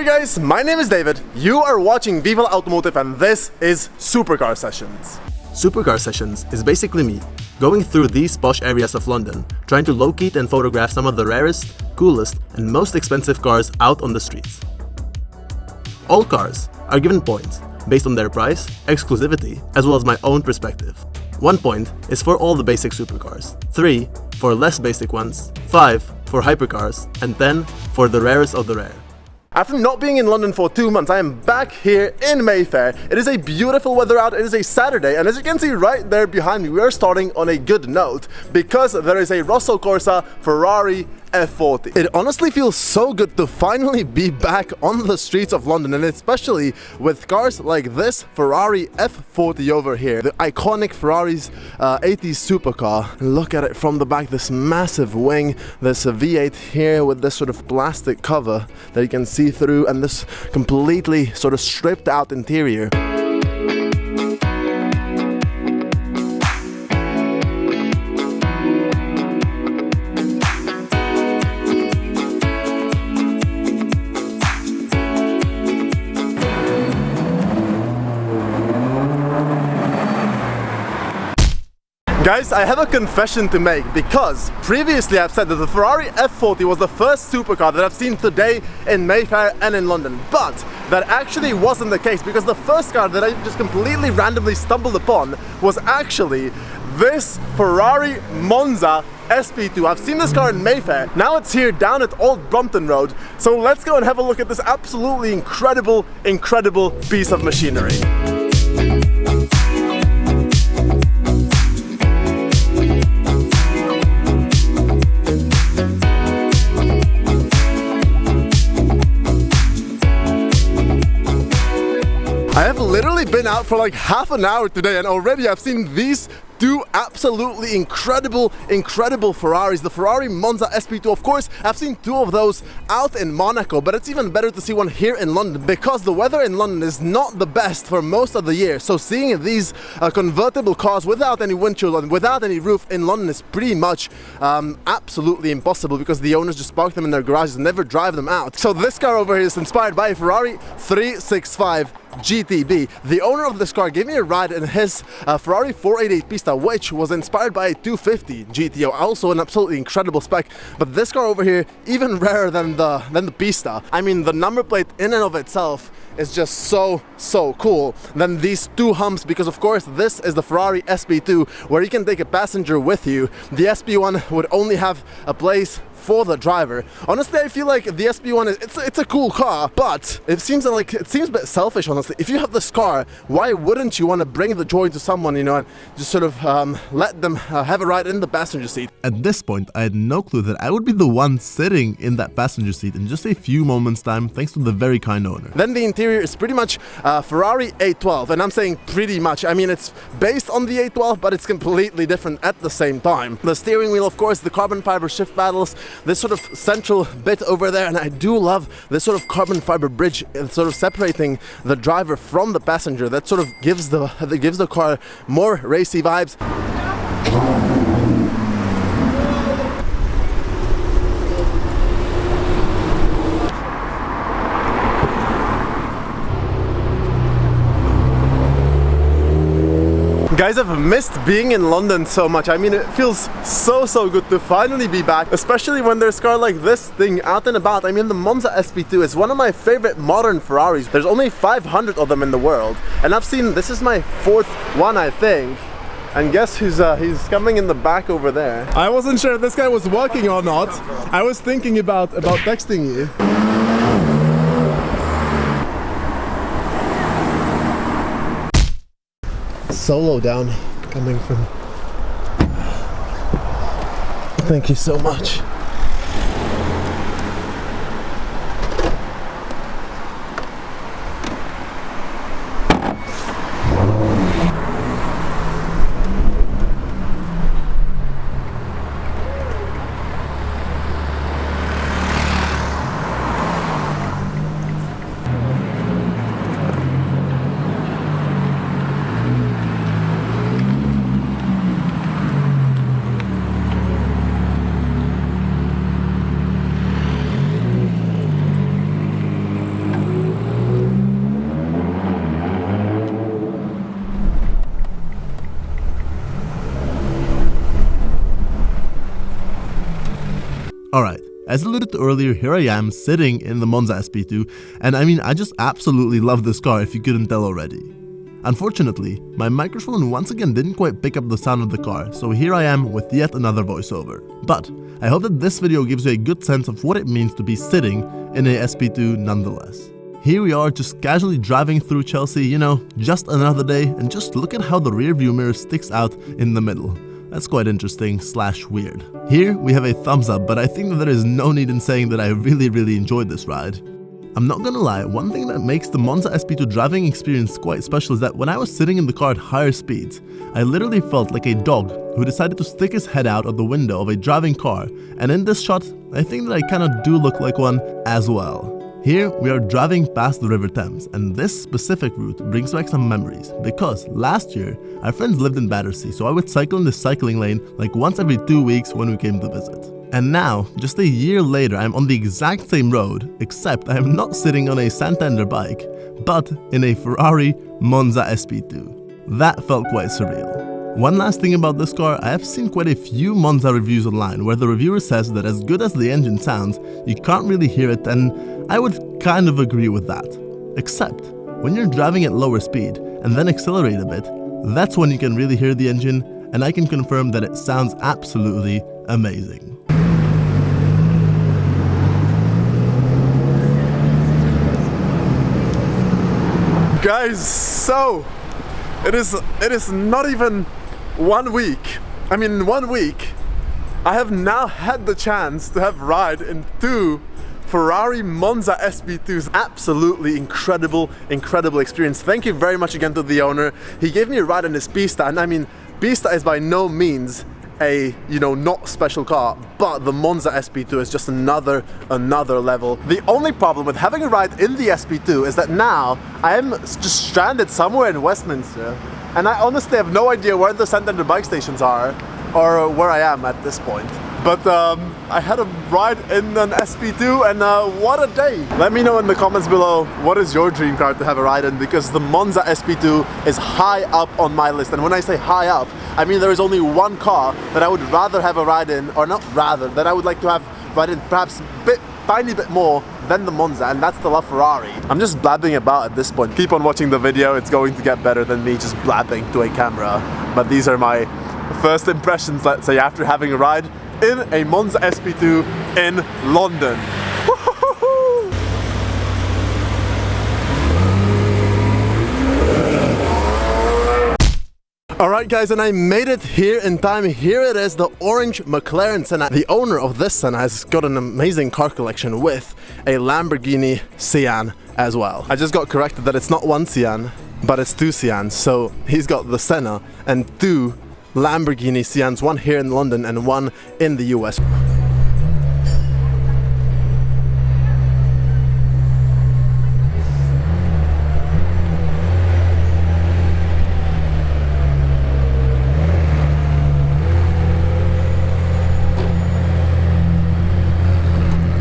guys, my name is David, you are watching VivaLaAutomotive and this is Supercar Sessions. Supercar Sessions is basically me going through these posh areas of London, trying to locate and photograph some of the rarest, coolest and most expensive cars out on the streets. All cars are given points based on their price, exclusivity, as well as my own perspective. 1 point is for all the basic supercars, 3 for less basic ones, 5 for hypercars, and 10 for the rarest of the rare. After not being in London for 2 months, I am back here in Mayfair. It is a beautiful weather out, it is a Saturday, and as you can see right there behind me, we are starting on a good note because there is a Rosso Corsa Ferrari F40. It honestly feels so good to finally be back on the streets of London, and especially with cars like this Ferrari F40 over here, the iconic Ferrari's 80s supercar. Look at it from the back, this massive wing, this V8 here with this sort of plastic cover that you can see through, and this completely sort of stripped out interior. Guys, I have a confession to make because previously I've said that the Ferrari F40 was the first supercar that I've seen today in Mayfair and in London, but that actually wasn't the case because the first car that I just completely randomly stumbled upon was actually this Ferrari Monza SP2. I've seen this car in Mayfair, now it's here down at Old Brompton Road, so let's go and have a look at this absolutely incredible piece of machinery. I have literally been out for like half an hour today and already I've seen these two absolutely incredible Ferraris. The Ferrari Monza SP2, of course, I've seen two of those out in Monaco, but it's even better to see one here in London because the weather in London is not the best for most of the year. So seeing these convertible cars without any windshield and without any roof in London is pretty much absolutely impossible because the owners just park them in their garages and never drive them out. So this car over here is inspired by a Ferrari 365 GTB. The owner of this car gave me a ride in his Ferrari 488 Pista, which was inspired by a 250 GTO, also an absolutely incredible spec. But this car over here, even rarer than the Pista. I mean, the number plate in and of itself is just so cool. Then these two humps, because of course this is the Ferrari SP2 where you can take a passenger with you. The SP1 would only have a place for the driver. Honestly, I feel like the SP1 it's a cool car, but it seems a bit selfish, honestly. If you have this car, why wouldn't you want to bring the joy to someone, you know, and just sort of let them have a ride in the passenger seat? At this point, I had no clue that I would be the one sitting in that passenger seat in just a few moments time, thanks to the very kind owner. Then the interior is pretty much Ferrari 812, and I'm saying pretty much. I mean, it's based on the 812, but it's completely different at the same time. The steering wheel, of course, the carbon fiber shift paddles, this sort of central bit over there, and I do love this sort of carbon fiber bridge sort of separating the driver from the passenger. That sort of gives the car more racy vibes. Guys, I've missed being in London so much. I mean, it feels so good to finally be back, especially when there's a car like this thing out and about. I mean, the Monza SP2 is one of my favorite modern Ferraris. There's only 500 of them in the world, and I've seen, this is my fourth one, I think. And guess who's he's coming in the back over there. I wasn't sure if this guy was walking or not. I was thinking about texting you. Solo down coming from. Thank you so much. Alright, as alluded to earlier, here I am sitting in the Monza SP2, and I mean, I just absolutely love this car if you couldn't tell already. Unfortunately, my microphone once again didn't quite pick up the sound of the car, so here I am with yet another voiceover. But I hope that this video gives you a good sense of what it means to be sitting in a SP2 nonetheless. Here we are just casually driving through Chelsea, you know, just another day, and just look at how the rear view mirror sticks out in the middle. That's quite interesting / weird. Here we have a thumbs up, but I think that there is no need in saying that I really enjoyed this ride. I'm not gonna lie, one thing that makes the Monza SP2 driving experience quite special is that when I was sitting in the car at higher speeds, I literally felt like a dog who decided to stick his head out of the window of a driving car, and in this shot, I think that I kinda do look like one as well. Here we are driving past the River Thames, and this specific route brings back some memories, because last year our friends lived in Battersea, so I would cycle in this cycling lane like once every 2 weeks when we came to visit. And now, just a year later, I'm on the exact same road, except I am not sitting on a Santander bike, but in a Ferrari Monza SP2. That felt quite surreal. One last thing about this car, I have seen quite a few Monza reviews online where the reviewer says that as good as the engine sounds, you can't really hear it, and I would kind of agree with that. Except, when you're driving at lower speed and then accelerate a bit, that's when you can really hear the engine, and I can confirm that it sounds absolutely amazing. Guys, so it is not even 1 week. I mean, in 1 week, I have now had the chance to have ride in 2 Ferrari Monza SP2s. Absolutely incredible experience. Thank you very much again to the owner. He gave me a ride in his Pista, and I mean, Pista is by no means a, you know, not special car, but the Monza SP2 is just another level. The only problem with having a ride in the SP2 is that now I am just stranded somewhere in Westminster, and I honestly have no idea where the Santander bike stations are or where I am at this point. But I had a ride in an SP2, and what a day! Let me know in the comments below, what is your dream car to have a ride in, because the Monza SP2 is high up on my list. And when I say high up, I mean there is only one car that I would rather have a ride in, or not rather, that I would like to have ride in perhaps tiny bit more than the Monza, and that's the LaFerrari. I'm just blabbing about at this point. Keep on watching the video, it's going to get better than me just blabbing to a camera. But these are my first impressions, let's say, after having a ride in a Monza SP2 in London. Alright guys, and I made it here in time. Here it is, the orange McLaren Senna. The owner of this Senna has got an amazing car collection with a Lamborghini Sian as well. I just got corrected that it's not one Sian, but it's 2 Sians. So he's got the Senna and 2 Lamborghini Sians, one here in London and one in the US.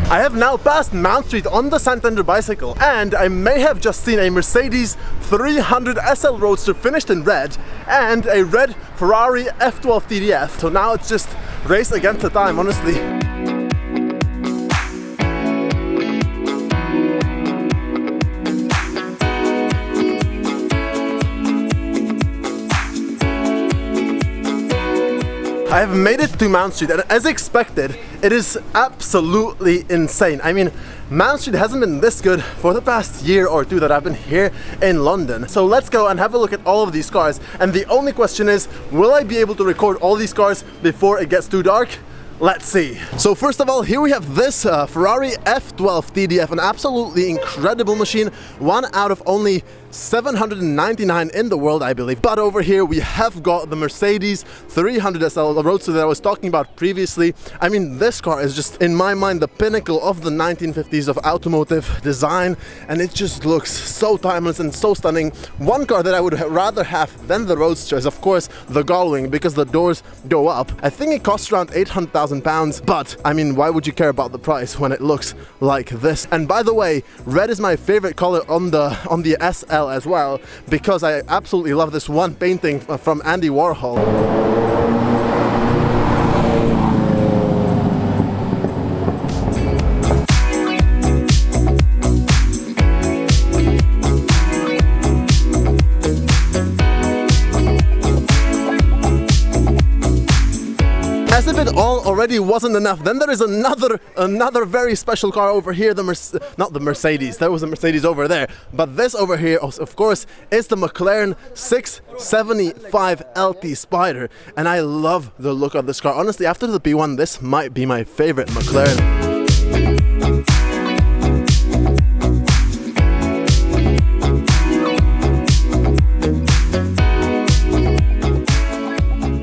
I have now passed Mount Street on the Santander bicycle, and I may have just seen a Mercedes 300 SL Roadster finished in red and a red Ferrari F12 TDF. So now it's just race against the time, honestly. I have made it to Mount Street, and as expected, it is absolutely insane. I mean, Mount Street hasn't been this good for the past year or 2 that I've been here in London. So let's go and have a look at all of these cars. And the only question is, will I be able to record all these cars before it gets too dark? Let's see. So first of all, here we have this Ferrari F12 TDF, an absolutely incredible machine, one out of only 799 in the world, I believe. But over here we have got the Mercedes 300 SL Roadster that I was talking about previously. I mean, this car is just, in my mind, the pinnacle of the 1950s of automotive design, and it just looks so timeless and so stunning. One car that I would rather have than the Roadster is, of course, the Gullwing, because the doors go up. I think it costs around £800,000, but I mean, why would you care about the price when it looks like this? And by the way, red is my favorite color on the SL as well, because I absolutely love this one painting from Andy Warhol. if it all already wasn't enough, then there is another very special car over here, not the Mercedes, there was a Mercedes over there, but this over here, of course, is the McLaren 675 LT Spider, and I love the look of this car. Honestly, after the P1, this might be my favorite McLaren.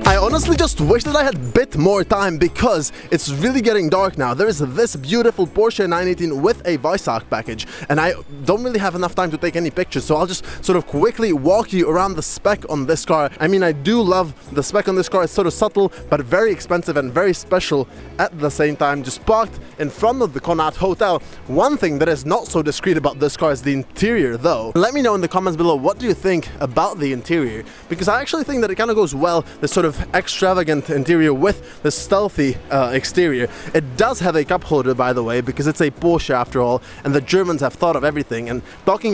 I honestly just wish that I had a bit more time because it's really getting dark now. There is this beautiful Porsche 918 with a Weissach package, and I don't really have enough time to take any pictures, so I'll just sort of quickly walk you around the spec on this car. I mean, I do love the spec on this car. It's sort of subtle, but very expensive and very special at the same time. Just parked in front of the Connaught Hotel. One thing that is not so discreet about this car is the interior, though. Let me know in the comments below, what do you think about the interior? Because I actually think that it kind of goes well, this sort of extravagant interior with the stealthy exterior. It does have a cup holder, by the way, because it's a Porsche after all, and the Germans have thought of everything. And thinking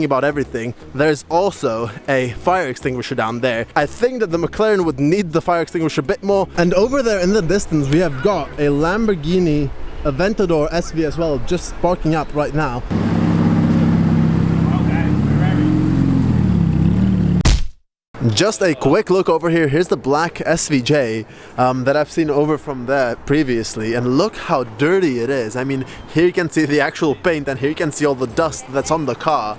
about everything, there's also a fire extinguisher down there. I think that the McLaren would need the fire extinguisher a bit more. And over there in the distance, we have got a Lamborghini Aventador SV as well, just parking up right now. Just a quick look over here. Here's the black SVJ that I've seen over from there previously, and look how dirty it is. I mean, here you can see the actual paint, and here you can see all the dust that's on the car.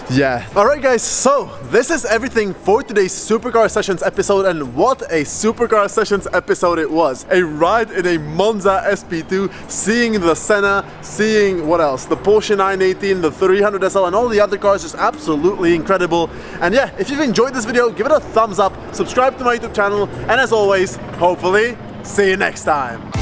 Yeah. Alright guys, so this is everything for today's Supercar Sessions episode, and what a Supercar Sessions episode it was. A ride in a Monza SP2, seeing the Senna, seeing what else? The Porsche 918, the 300 SL, and all the other cars, just absolutely incredible. And yeah, if you've enjoyed this video, give it a thumbs up, subscribe to my YouTube channel, and as always, hopefully, see you next time.